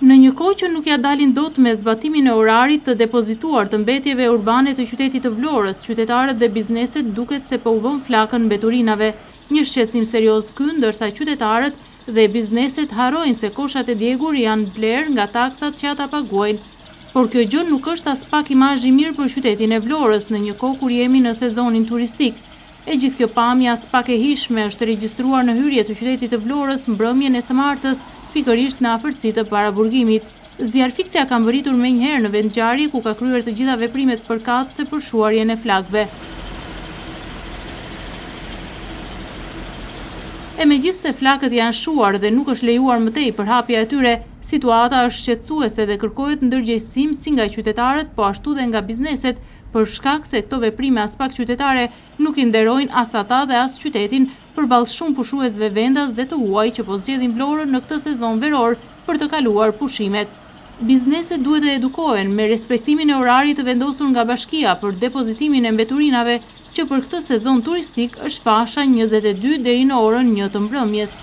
Në një kohë që nuk ja dalin dot me zbatimin e orarit të depozituar të mbetjeve urbane të qytetit të Vlorës, qytetarët dhe bizneset duket se po u vën flakën mbeturinave. Një shqetësim serioz ky, ndërsa qytetarët dhe bizneset harrojnë se koshat e djegur janë bler nga taksat që ata paguajnë. Por kjo gjë nuk është as pak imazh i mirë për qytetin e Vlorës në një kohë kur jemi në sezonin turistik. E gjithë kjo pamje as pak e hishme është regjistruar në hyrje të qytetit të Vlorës mbrëmjen e së martës, pikërisht në afërsi të paraburgimit. Zjarfikcja ka mbërritur menjëherë në vend ngjarje ku ka kryer të gjitha veprimet përkatëse për shuarjen e flakëve. E megjithse flakët janë shuar dhe nuk është lejuar më tej përhapja e tyre, situata është shqetësuese dhe kërkohet ndërgjegjësim si nga qytetarët, po ashtu dhe nga bizneset, për shkak se këto veprime as pak qytetare nuk i nderojnë as ata dhe as qytetin përballë shumë pushuesve vendas dhe të huaj që po zgjedhin Vlorën në këtë sezon veror për të kaluar pushimet. Bizneset duhet të edukohen me respektimin e orarit të vendosur nga bashkia për depozitimin e mbeturinave, që për këtë sezon turistik është fasha 22 deri në orën 1 të mbrëmjes.